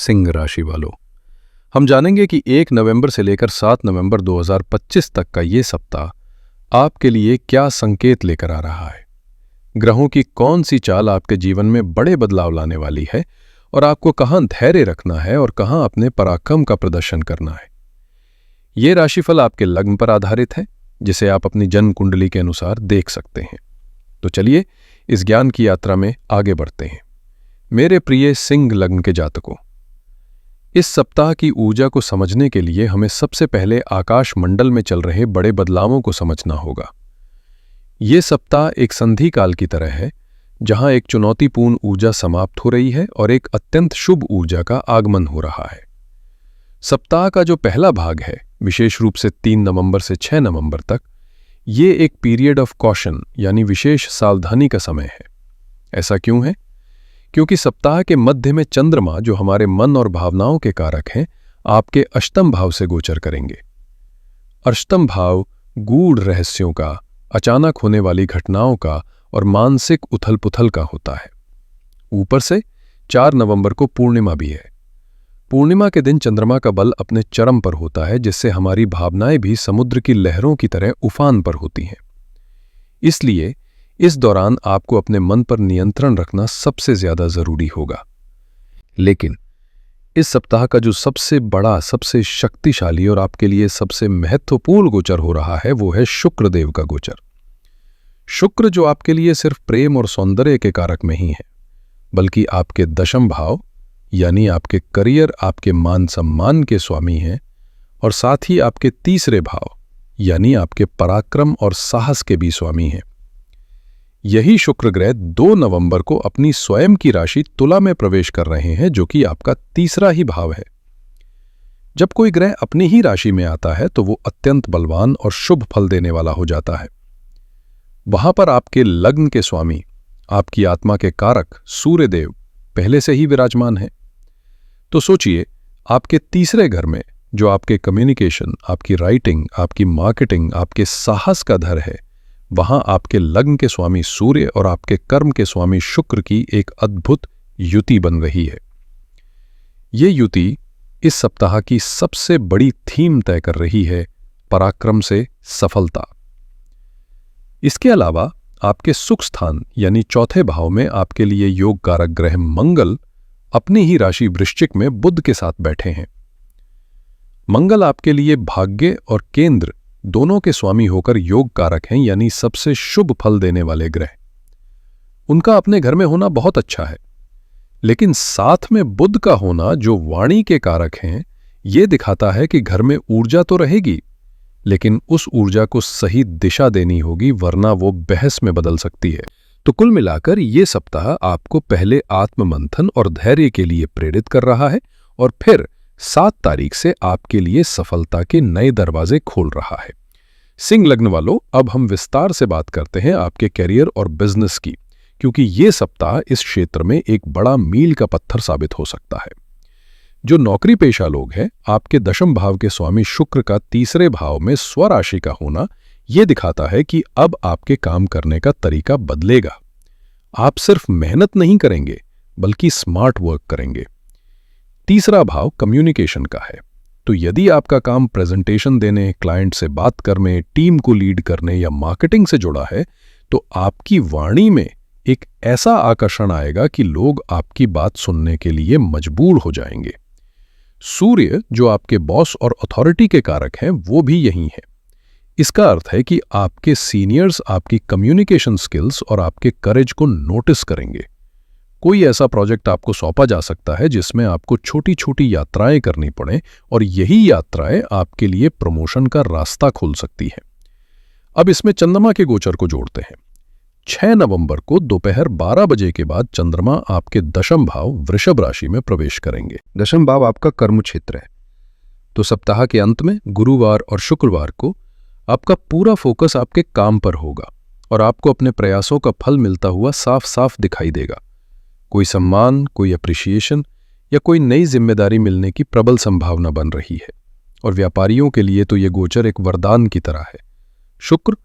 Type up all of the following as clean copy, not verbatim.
सिंह राशि वालों, हम जानेंगे कि 1 नवंबर से लेकर 7 नवंबर 2025 तक का ये सप्ताह आपके लिए क्या संकेत लेकर आ रहा है। ग्रहों की कौन सी चाल आपके जीवन में बड़े बदलाव लाने वाली है और आपको कहाँ धैर्य रखना है और कहाँ अपने पराक्रम का प्रदर्शन करना है। ये राशिफल आपके लग्न पर आधारित है, जिसे आप अपनी जन्म कुंडली के अनुसार देख सकते हैं। तो चलिए इस ज्ञान की यात्रा में आगे बढ़ते हैं। मेरे प्रिय सिंह लग्न के जातकों, इस सप्ताह की ऊर्जा को समझने के लिए हमें सबसे पहले आकाश मंडल में चल रहे बड़े बदलावों को समझना होगा। ये सप्ताह एक संधि काल की तरह है, जहां एक चुनौतीपूर्ण ऊर्जा समाप्त हो रही है और एक अत्यंत शुभ ऊर्जा का आगमन हो रहा है। सप्ताह का जो पहला भाग है, विशेष रूप से 3 नवंबर से 6 नवंबर तक, ये एक पीरियड ऑफ कॉशन यानी विशेष सावधानी का समय है। ऐसा क्यों है? क्योंकि सप्ताह के मध्य में चंद्रमा, जो हमारे मन और भावनाओं के कारक हैं, आपके अष्टम भाव से गोचर करेंगे। अष्टम भाव गूढ़ रहस्यों का, अचानक होने वाली घटनाओं का और मानसिक उथल पुथल का होता है। ऊपर से 4 नवंबर को पूर्णिमा भी है। पूर्णिमा के दिन चंद्रमा का बल अपने चरम पर होता है, जिससे हमारी भावनाएं भी समुद्र की लहरों की तरह उफान पर होती हैं। इसलिए इस दौरान आपको अपने मन पर नियंत्रण रखना सबसे ज्यादा जरूरी होगा। लेकिन इस सप्ताह का जो सबसे बड़ा, सबसे शक्तिशाली और आपके लिए सबसे महत्वपूर्ण गोचर हो रहा है, वो है शुक्र देव का गोचर। शुक्र जो आपके लिए सिर्फ प्रेम और सौंदर्य के कारक नहीं है, बल्कि आपके दशम भाव यानी आपके करियर, आपके मान सम्मान के स्वामी हैं, और साथ ही आपके तीसरे भाव यानी आपके पराक्रम और साहस के भी स्वामी हैं। यही शुक्र ग्रह 2 नवंबर को अपनी स्वयं की राशि तुला में प्रवेश कर रहे हैं, जो कि आपका तीसरा ही भाव है। जब कोई ग्रह अपनी ही राशि में आता है तो वो अत्यंत बलवान और शुभ फल देने वाला हो जाता है। वहां पर आपके लग्न के स्वामी, आपकी आत्मा के कारक सूर्य देव पहले से ही विराजमान है। तो सोचिए, आपके तीसरे घर में, जो आपके कम्युनिकेशन, आपकी राइटिंग, आपकी मार्केटिंग, आपके साहस का घर है, वहां आपके लग्न के स्वामी सूर्य और आपके कर्म के स्वामी शुक्र की एक अद्भुत युति बन रही है। ये युति इस सप्ताह की सबसे बड़ी थीम तय कर रही है, पराक्रम से सफलता। इसके अलावा आपके सुख स्थान यानी चौथे भाव में आपके लिए योग कारक ग्रह मंगल अपनी ही राशि वृश्चिक में बुध के साथ बैठे हैं। मंगल आपके लिए भाग्य और केंद्र दोनों के स्वामी होकर योग कारक हैं, यानी सबसे शुभ फल देने वाले ग्रह। उनका अपने घर में होना बहुत अच्छा है, लेकिन साथ में बुध का होना, जो वाणी के कारक हैं, ये दिखाता है कि घर में ऊर्जा तो रहेगी, लेकिन उस ऊर्जा को सही दिशा देनी होगी, वरना वो बहस में बदल सकती है। तो कुल मिलाकर ये सप्ताह आपको पहले आत्ममंथन और धैर्य के लिए प्रेरित कर रहा है और फिर 7 तारीख से आपके लिए सफलता के नए दरवाजे खोल रहा है। सिंह लग्न वालों, अब हम विस्तार से बात करते हैं आपके करियर और बिजनेस की, क्योंकि ये सप्ताह इस क्षेत्र में एक बड़ा मील का पत्थर साबित हो सकता है। जो नौकरी पेशा लोग हैं, आपके दशम भाव के स्वामी शुक्र का तीसरे भाव में स्वराशि का होना ये दिखाता है कि अब आपके काम करने का तरीका बदलेगा। आप सिर्फ मेहनत नहीं करेंगे, बल्कि स्मार्ट वर्क करेंगे। तीसरा भाव कम्युनिकेशन का है, तो यदि आपका काम प्रेजेंटेशन देने, क्लाइंट से बात करने, टीम को लीड करने या मार्केटिंग से जुड़ा है, तो आपकी वाणी में एक ऐसा आकर्षण आएगा कि लोग आपकी बात सुनने के लिए मजबूर हो जाएंगे। सूर्य जो आपके बॉस और अथॉरिटी के कारक हैं, वो भी यही है। इसका अर्थ है कि आपके सीनियर्स आपकी कम्युनिकेशन स्किल्स और आपके करेज को नोटिस करेंगे। कोई ऐसा प्रोजेक्ट आपको सौंपा जा सकता है जिसमें आपको छोटी छोटी यात्राएं करनी पड़े, और यही यात्राएं आपके लिए प्रमोशन का रास्ता खोल सकती हैं। अब इसमें चंद्रमा के गोचर को जोड़ते हैं। 6 नवंबर को दोपहर 12 बजे के बाद चंद्रमा आपके दशम भाव वृषभ राशि में प्रवेश करेंगे। दशम भाव आपका कर्म क्षेत्र है, तो सप्ताह के अंत में गुरुवार और शुक्रवार को आपका पूरा फोकस आपके काम पर होगा और आपको अपने प्रयासों का फल मिलता हुआ साफ साफ दिखाई देगा। कोई सम्मान, कोई अप्रिसिएशन या कोई नई जिम्मेदारी मिलने की प्रबल संभावना बन रही है, और व्यापारियों के लिए तो ये गोचर एक वरदान की तरह है। शुक्र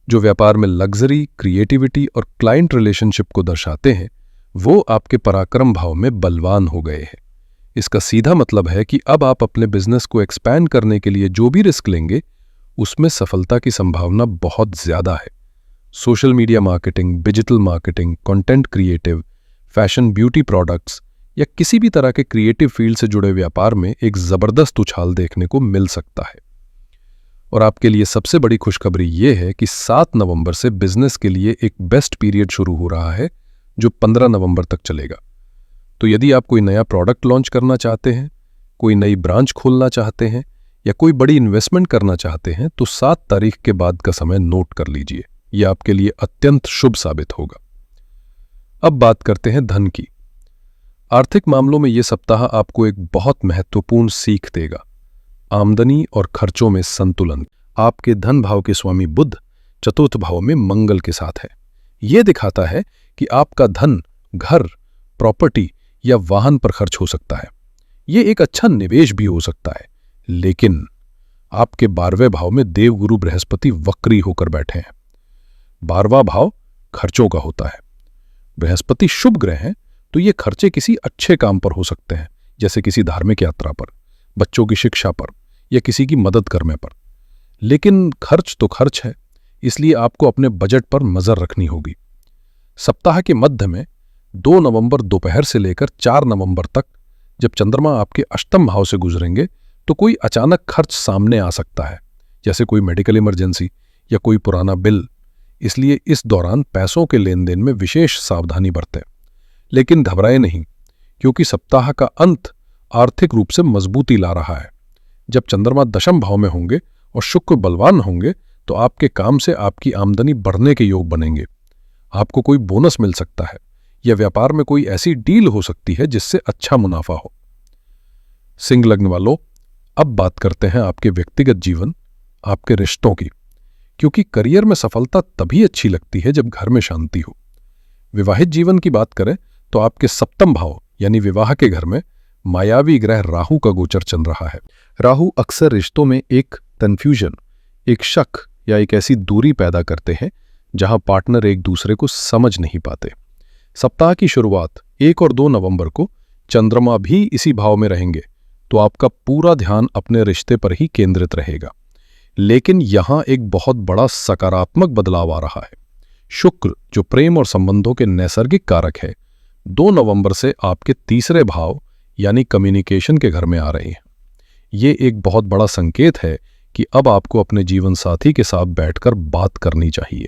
जो व्यापार में लग्जरी, क्रिएटिविटी और क्लाइंट रिलेशनशिप को दर्शाते हैं, वो आपके पराक्रम भाव में बलवान हो गए हैं। इसका सीधा मतलब है कि अब आप अपने बिजनेस को एक्सपैंड करने के लिए जो भी रिस्क लेंगे उसमें सफलता की संभावना बहुत ज्यादा है। Social media marketing, digital marketing, content creative, fashion, beauty products या किसी भी तरह के क्रिएटिव फील्ड से जुड़े व्यापार में एक जबरदस्त उछाल देखने को मिल सकता है। और आपके लिए सबसे बड़ी खुशखबरी यह है कि 7 नवंबर से बिजनेस के लिए एक बेस्ट पीरियड शुरू हो रहा है जो 15 नवंबर तक चलेगा। तो यदि आप कोई नया प्रोडक्ट लॉन्च करना चाहते हैं, कोई नई ब्रांच खोलना चाहते हैं या कोई बड़ी इन्वेस्टमेंट करना चाहते हैं तो 7 तारीख के बाद का समय नोट कर लीजिए। यह आपके लिए अत्यंत शुभ साबित होगा। अब बात करते हैं धन की। आर्थिक मामलों में यह सप्ताह आपको एक बहुत महत्वपूर्ण सीख देगा। आमदनी और खर्चों में संतुलन। आपके धन भाव के स्वामी बुध चतुर्थ भाव में मंगल के साथ है। यह दिखाता है कि आपका धन घर, प्रॉपर्टी या वाहन पर खर्च हो सकता है। यह एक अच्छा निवेश भी हो सकता है, लेकिन आपके 12वें भाव में देवगुरु बृहस्पति वक्री होकर बैठे हैं। 12वां भाव खर्चों का होता है। बृहस्पति शुभ ग्रह हैं, तो ये खर्चे किसी अच्छे काम पर हो सकते हैं, जैसे किसी धार्मिक यात्रा पर, बच्चों की शिक्षा पर या किसी की मदद करने पर। लेकिन खर्च तो खर्च है, इसलिए आपको अपने बजट पर नजर रखनी होगी। सप्ताह के मध्य में 2 नवंबर दोपहर से लेकर 4 नवंबर तक जब चंद्रमा आपके अष्टम भाव से गुजरेंगे तो कोई अचानक खर्च सामने आ सकता है, जैसे कोई मेडिकल इमरजेंसी या कोई पुराना बिल। इसलिए इस दौरान पैसों के लेन देन में विशेष सावधानी बरतें। लेकिन घबराएं नहीं, क्योंकि सप्ताह का अंत आर्थिक रूप से मजबूती ला रहा है। जब चंद्रमा दशम भाव में होंगे और शुक्र बलवान होंगे तो आपके काम से आपकी आमदनी बढ़ने के योग बनेंगे। आपको कोई बोनस मिल सकता है या व्यापार में कोई ऐसी डील हो सकती है जिससे अच्छा मुनाफा हो। सिंह लग्न वालों, अब बात करते हैं आपके व्यक्तिगत जीवन, आपके रिश्तों की, क्योंकि करियर में सफलता तभी अच्छी लगती है जब घर में शांति हो। विवाहित जीवन की बात करें तो आपके सप्तम भाव यानी विवाह के घर में मायावी ग्रह राहु का गोचर चल रहा है। राहु अक्सर रिश्तों में एक कन्फ्यूजन, एक शक या एक ऐसी दूरी पैदा करते हैं जहां पार्टनर एक दूसरे को समझ नहीं पाते। सप्ताह की शुरुआत 1 और 2 नवंबर को चंद्रमा भी इसी भाव में रहेंगे, तो आपका पूरा ध्यान अपने रिश्ते पर ही केंद्रित रहेगा। लेकिन यहां एक बहुत बड़ा सकारात्मक बदलाव आ रहा है। शुक्र, जो प्रेम और संबंधों के नैसर्गिक कारक है, 2 नवंबर से आपके तीसरे भाव यानी कम्युनिकेशन के घर में आ रहे हैं। ये एक बहुत बड़ा संकेत है कि अब आपको अपने जीवन साथी के साथ बैठकर बात करनी चाहिए।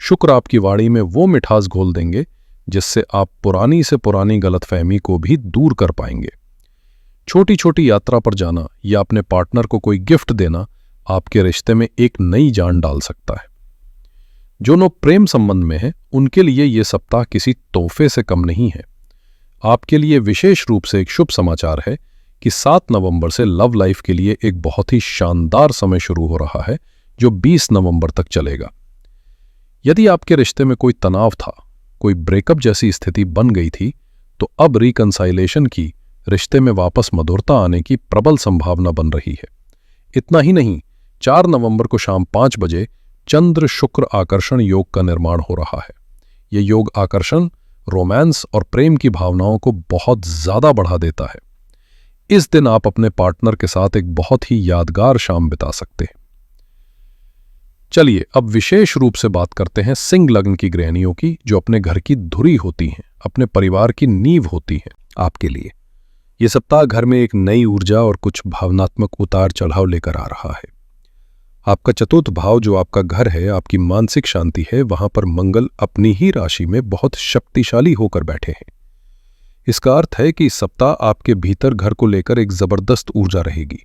शुक्र आपकी वाणी में वो मिठास घोल देंगे जिससे आप पुरानी से पुरानी गलतफहमी को भी दूर कर पाएंगे। छोटी छोटी यात्रा पर जाना या अपने पार्टनर को कोई गिफ्ट देना आपके रिश्ते में एक नई जान डाल सकता है। जो लोग प्रेम संबंध में हैं, उनके लिए यह सप्ताह किसी तोहफे से कम नहीं है। आपके लिए विशेष रूप से एक शुभ समाचार है कि 7 नवंबर से लव लाइफ के लिए एक बहुत ही शानदार समय शुरू हो रहा है, जो 20 नवंबर तक चलेगा। यदि आपके रिश्ते में कोई तनाव था, कोई ब्रेकअप जैसी स्थिति बन गई थी, तो अब रिकंसाइलेशन की, रिश्ते में वापस मधुरता आने की प्रबल संभावना बन रही है। इतना ही नहीं, 4 नवंबर को शाम 5 बजे चंद्र शुक्र आकर्षण योग का निर्माण हो रहा है। यह योग आकर्षण, रोमांस और प्रेम की भावनाओं को बहुत ज्यादा बढ़ा देता है। इस दिन आप अपने पार्टनर के साथ एक बहुत ही यादगार शाम बिता सकते हैं। चलिए अब विशेष रूप से बात करते हैं सिंह लग्न की गृहिणियों की, जो अपने घर की धुरी होती हैं, अपने परिवार की नींव होती हैं। आपके लिए यह सप्ताह घर में एक नई ऊर्जा और कुछ भावनात्मक उतार चढ़ाव लेकर आ रहा है। आपका चतुर्थ भाव, जो आपका घर है, आपकी मानसिक शांति है, वहां पर मंगल अपनी ही राशि में बहुत शक्तिशाली होकर बैठे हैं। इसका अर्थ है कि इस सप्ताह आपके भीतर घर को लेकर एक जबरदस्त ऊर्जा रहेगी।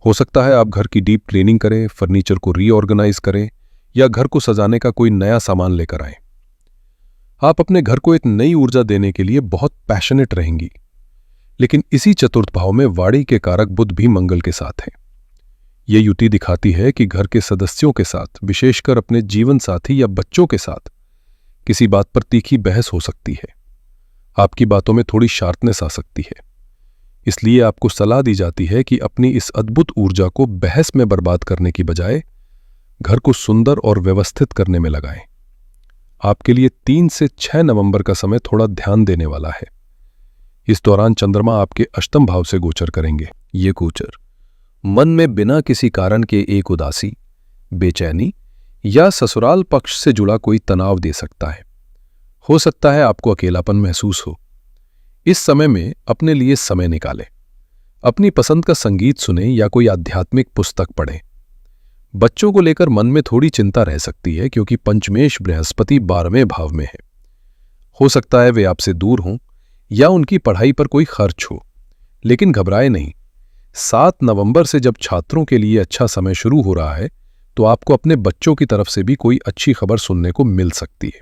हो सकता है आप घर की डीप क्लीनिंग करें, फर्नीचर को रीऑर्गेनाइज करें या घर को सजाने का कोई नया सामान लेकर आएं। आप अपने घर को एक नई ऊर्जा देने के लिए बहुत पैशनेट रहेंगी। लेकिन इसी चतुर्थ भाव में वाणी के कारक बुध भी मंगल के साथ हैं। ये युति दिखाती है कि घर के सदस्यों के साथ, विशेषकर अपने जीवन साथी या बच्चों के साथ, किसी बात पर तीखी बहस हो सकती है। आपकी बातों में थोड़ी शार्पनेस आ सकती है। इसलिए आपको सलाह दी जाती है कि अपनी इस अद्भुत ऊर्जा को बहस में बर्बाद करने की बजाय घर को सुंदर और व्यवस्थित करने में लगाएं। आपके लिए 3 से 6 नवंबर का समय थोड़ा ध्यान देने वाला है। इस दौरान चंद्रमा आपके अष्टम भाव से गोचर करेंगे। ये गोचर मन में बिना किसी कारण के एक उदासी, बेचैनी या ससुराल पक्ष से जुड़ा कोई तनाव दे सकता है। हो सकता है आपको अकेलापन महसूस हो। इस समय में अपने लिए समय निकालें, अपनी पसंद का संगीत सुनें या कोई आध्यात्मिक पुस्तक पढ़ें। बच्चों को लेकर मन में थोड़ी चिंता रह सकती है क्योंकि पंचमेश बृहस्पति 12वें भाव में है। हो सकता है वे आपसे दूर हों या उनकी पढ़ाई पर कोई खर्च हो, लेकिन घबराए नहीं। 7 नवंबर से जब छात्रों के लिए अच्छा समय शुरू हो रहा है तो आपको अपने बच्चों की तरफ से भी कोई अच्छी खबर सुनने को मिल सकती है।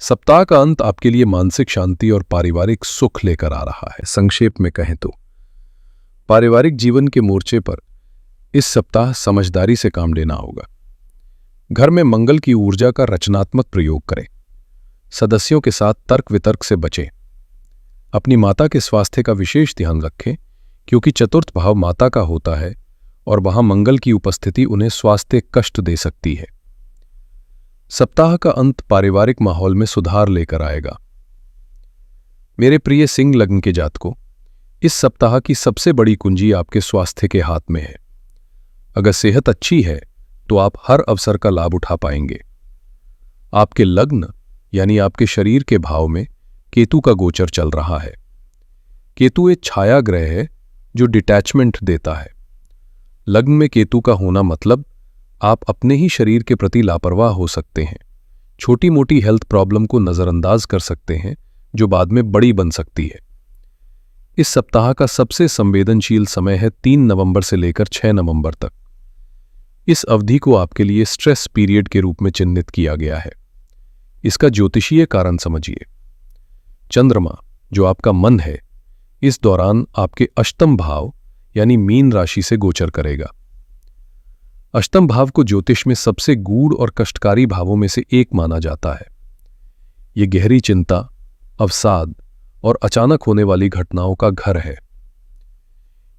सप्ताह का अंत आपके लिए मानसिक शांति और पारिवारिक सुख लेकर आ रहा है। संक्षेप में कहें तो पारिवारिक जीवन के मोर्चे पर इस सप्ताह समझदारी से काम लेना होगा। घर में मंगल की ऊर्जा का रचनात्मक प्रयोग करें। सदस्यों के साथ तर्क वितर्क से बचें। अपनी माता के स्वास्थ्य का विशेष ध्यान रखें क्योंकि चतुर्थ भाव माता का होता है और वहां मंगल की उपस्थिति उन्हें स्वास्थ्य कष्ट दे सकती है। सप्ताह का अंत पारिवारिक माहौल में सुधार लेकर आएगा। मेरे प्रिय सिंह लग्न के जातकों, इस सप्ताह की सबसे बड़ी कुंजी आपके स्वास्थ्य के हाथ में है। अगर सेहत अच्छी है तो आप हर अवसर का लाभ उठा पाएंगे। आपके लग्न यानी आपके शरीर के भाव में केतु का गोचर चल रहा है। केतु एक छाया ग्रह है जो डिटैचमेंट देता है। लग्न में केतु का होना मतलब आप अपने ही शरीर के प्रति लापरवाह हो सकते हैं। छोटी मोटी हेल्थ प्रॉब्लम को नजरअंदाज कर सकते हैं जो बाद में बड़ी बन सकती है। इस सप्ताह का सबसे संवेदनशील समय है 3 नवंबर से लेकर 6 नवंबर तक। इस अवधि को आपके लिए स्ट्रेस पीरियड के रूप में चिन्हित किया गया है। इसका ज्योतिषीय कारण समझिए। चंद्रमा जो आपका मन है इस दौरान आपके अष्टम भाव यानी मीन राशि से गोचर करेगा। अष्टम भाव को ज्योतिष में सबसे गूढ़ और कष्टकारी भावों में से एक माना जाता है। ये गहरी चिंता, अवसाद और अचानक होने वाली घटनाओं का घर है।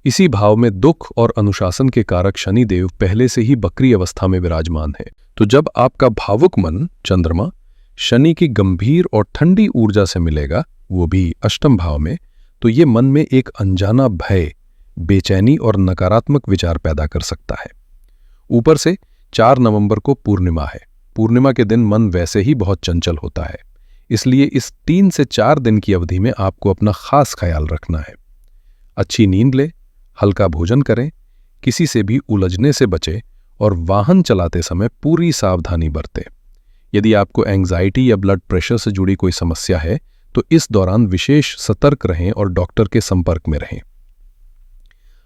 इसी भाव में दुख और अनुशासन के कारक शनिदेव पहले से ही बकरी अवस्था में विराजमान है। तो जब आपका भावुक मन चंद्रमा शनि की गंभीर और ठंडी ऊर्जा से मिलेगा, वो भी अष्टम भाव में, तो ये मन में एक अनजाना भय, बेचैनी और नकारात्मक विचार पैदा कर सकता है। ऊपर से 4 नवंबर को पूर्णिमा है। पूर्णिमा के दिन मन वैसे ही बहुत चंचल होता है, इसलिए इस 3 से 4 दिन की अवधि में आपको अपना खास ख्याल रखना है। अच्छी नींद लें, हल्का भोजन करें, किसी से भी उलझने से बचें और वाहन चलाते समय पूरी सावधानी बरतें। यदि आपको एंग्जाइटी या ब्लड प्रेशर से जुड़ी कोई समस्या है तो इस दौरान विशेष सतर्क रहें और डॉक्टर के संपर्क में रहें।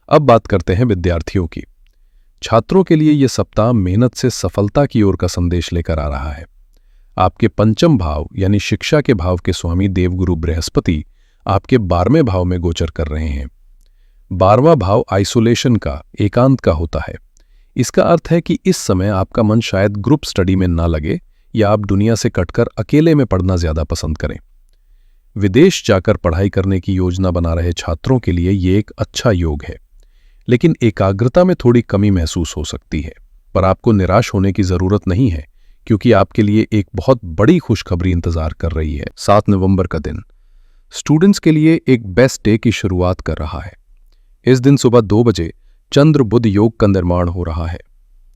अब बात करते हैं विद्यार्थियों की। छात्रों के लिए यह सप्ताह मेहनत से सफलता की ओर का संदेश लेकर आ रहा है। आपके पंचम भाव यानी शिक्षा के भाव के स्वामी देवगुरु बृहस्पति आपके 12वें भाव में गोचर कर रहे हैं। 12वां भाव आइसोलेशन का, एकांत का होता है। इसका अर्थ है कि इस समय आपका मन शायद ग्रुप स्टडी में ना लगे या आप दुनिया से कटकर अकेले में पढ़ना ज्यादा पसंद करें। विदेश जाकर पढ़ाई करने की योजना बना रहे छात्रों के लिए ये एक अच्छा योग है, लेकिन एकाग्रता में थोड़ी कमी महसूस हो सकती है। पर आपको निराश होने की जरूरत नहीं है क्योंकि आपके लिए एक बहुत बड़ी खुशखबरी इंतजार कर रही है। 7 नवंबर का दिन स्टूडेंट्स के लिए एक बेस्ट डे की शुरुआत कर रहा है। इस दिन सुबह 2 बजे चंद्र बुध योग का निर्माण हो रहा है।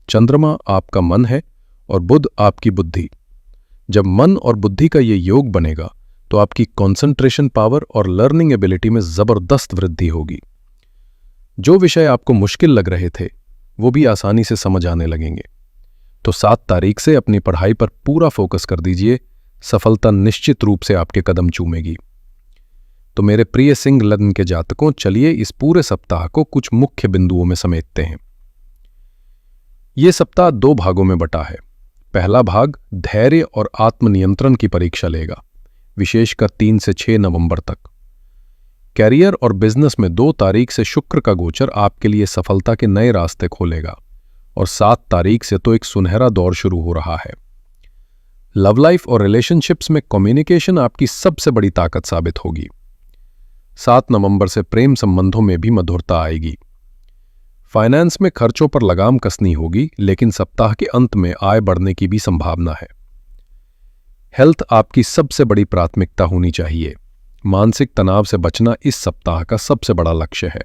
चंद्रमा आपका मन है और बुध आपकी बुद्धि। जब मन और बुद्धि का ये योग बनेगा तो आपकी कंसंट्रेशन पावर और लर्निंग एबिलिटी में जबरदस्त वृद्धि होगी। जो विषय आपको मुश्किल लग रहे थे वो भी आसानी से समझ आने लगेंगे। तो 7 तारीख से अपनी पढ़ाई पर पूरा फोकस कर दीजिए, सफलता निश्चित रूप से आपके कदम चूमेगी। तो मेरे प्रिय सिंह लग्न के जातकों, चलिए इस पूरे सप्ताह को कुछ मुख्य बिंदुओं में समेटते हैं। ये सप्ताह 2 भागों में बटा है। पहला भाग धैर्य और आत्मनियंत्रण की परीक्षा लेगा, विशेषकर 3 से 6 नवंबर तक। कैरियर और बिजनेस में 2 तारीख से शुक्र का गोचर आपके लिए सफलता के नए रास्ते खोलेगा और 7 तारीख से तो एक सुनहरा दौर शुरू हो रहा है। लव लाइफ और रिलेशनशिप्स में कम्युनिकेशन आपकी सबसे बड़ी ताकत साबित होगी। 7 नवंबर से प्रेम संबंधों में भी मधुरता आएगी। फाइनेंस में खर्चों पर लगाम कसनी होगी, लेकिन सप्ताह के अंत में आय बढ़ने की भी संभावना है। हेल्थ आपकी सबसे बड़ी प्राथमिकता होनी चाहिए। मानसिक तनाव से बचना इस सप्ताह का सबसे बड़ा लक्ष्य है।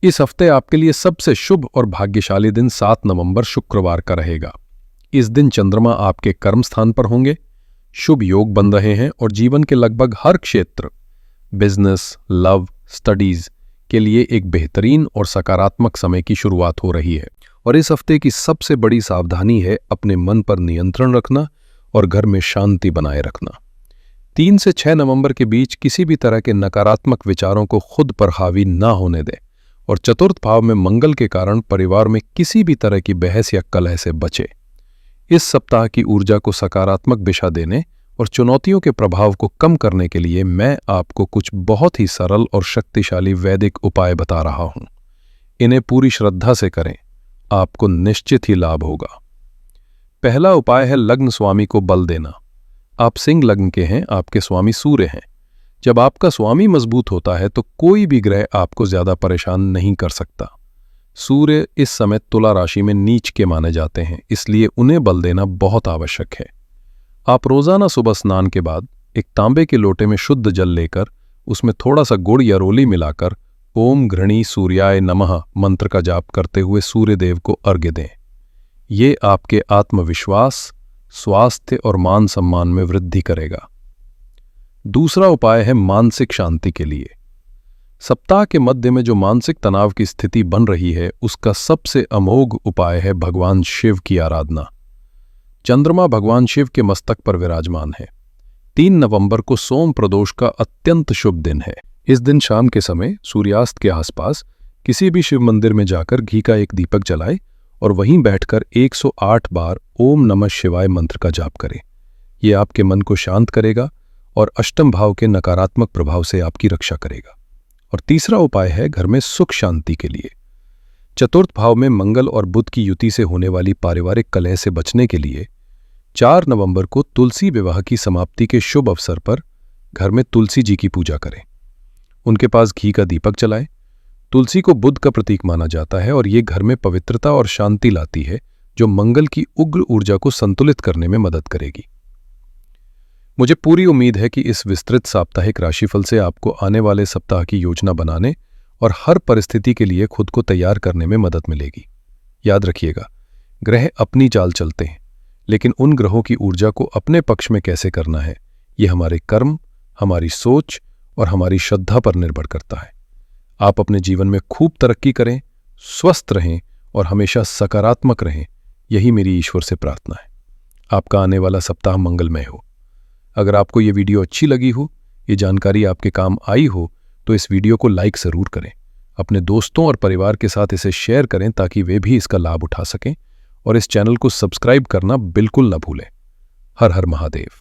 इस हफ्ते आपके लिए सबसे शुभ और भाग्यशाली दिन 7 नवंबर शुक्रवार का रहेगा। इस दिन चंद्रमा आपके कर्म स्थान पर होंगे, शुभ योग बन रहे हैं और जीवन के लगभग हर क्षेत्र, बिजनेस, लव, स्टडीज के लिए एक बेहतरीन और सकारात्मक समय की शुरुआत हो रही है। और इस हफ्ते की सबसे बड़ी सावधानी है अपने मन पर नियंत्रण रखना और घर में शांति बनाए रखना। 3 से 6 नवंबर के बीच किसी भी तरह के नकारात्मक विचारों को खुद पर हावी ना होने दें और चतुर्थ भाव में मंगल के कारण परिवार में किसी भी तरह की बहस या कलह से बचे। इस सप्ताह की ऊर्जा को सकारात्मक दिशा देने और चुनौतियों के प्रभाव को कम करने के लिए मैं आपको कुछ बहुत ही सरल और शक्तिशाली वैदिक उपाय बता रहा हूं। इन्हें पूरी श्रद्धा से करें, आपको निश्चित ही लाभ होगा। पहला उपाय है लग्न स्वामी को बल देना। आप सिंह लग्न के हैं, आपके स्वामी सूर्य हैं। जब आपका स्वामी मजबूत होता है तो कोई भी ग्रह आपको ज्यादा परेशान नहीं कर सकता। सूर्य इस समय तुला राशि में नीच के माने जाते हैं, इसलिए उन्हें बल देना बहुत आवश्यक है। आप रोजाना सुबह स्नान के बाद एक तांबे के लोटे में शुद्ध जल लेकर उसमें थोड़ा सा गुड़ या रोली मिलाकर ओम घृणी सूर्याय नमः मंत्र का जाप करते हुए सूर्य देव को अर्घ्य दें। ये आपके आत्मविश्वास, स्वास्थ्य और मान सम्मान में वृद्धि करेगा। दूसरा उपाय है मानसिक शांति के लिए। सप्ताह के मध्य में जो मानसिक तनाव की स्थिति बन रही है, उसका सबसे अमोघ उपाय है भगवान शिव की आराधना। चंद्रमा भगवान शिव के मस्तक पर विराजमान है। 3 नवंबर को सोम प्रदोष का अत्यंत शुभ दिन है। इस दिन शाम के समय सूर्यास्त के आसपास किसी भी शिव मंदिर में जाकर घी का एक दीपक जलाए और वहीं बैठकर 108 बार ओम नमः शिवाय मंत्र का जाप करें। यह आपके मन को शांत करेगा और अष्टम भाव के नकारात्मक प्रभाव से आपकी रक्षा करेगा। और तीसरा उपाय है घर में सुख शांति के लिए। चतुर्थ भाव में मंगल और बुध की युति से होने वाली पारिवारिक कलह से बचने के लिए 4 नवंबर को तुलसी विवाह की समाप्ति के शुभ अवसर पर घर में तुलसी जी की पूजा करें। उनके पास घी का दीपक जलाएं। तुलसी को बुध का प्रतीक माना जाता है और ये घर में पवित्रता और शांति लाती है, जो मंगल की उग्र ऊर्जा को संतुलित करने में मदद करेगी। मुझे पूरी उम्मीद है कि इस विस्तृत साप्ताहिक राशिफल से आपको आने वाले सप्ताह की योजना बनाने और हर परिस्थिति के लिए खुद को तैयार करने में मदद मिलेगी। याद रखिएगा, ग्रह अपनी चाल चलते हैं, लेकिन उन ग्रहों की ऊर्जा को अपने पक्ष में कैसे करना है, ये हमारे कर्म, हमारी सोच और हमारी श्रद्धा पर निर्भर करता है। आप अपने जीवन में खूब तरक्की करें, स्वस्थ रहें और हमेशा सकारात्मक रहें, यही मेरी ईश्वर से प्रार्थना है। आपका आने वाला सप्ताह मंगलमय हो। अगर आपको ये वीडियो अच्छी लगी हो, ये जानकारी आपके काम आई हो, तो इस वीडियो को लाइक ज़रूर करें। अपने दोस्तों और परिवार के साथ इसे शेयर करें ताकि वे भी इसका लाभ उठा सकें और इस चैनल को सब्सक्राइब करना बिल्कुल न भूलें। हर हर महादेव।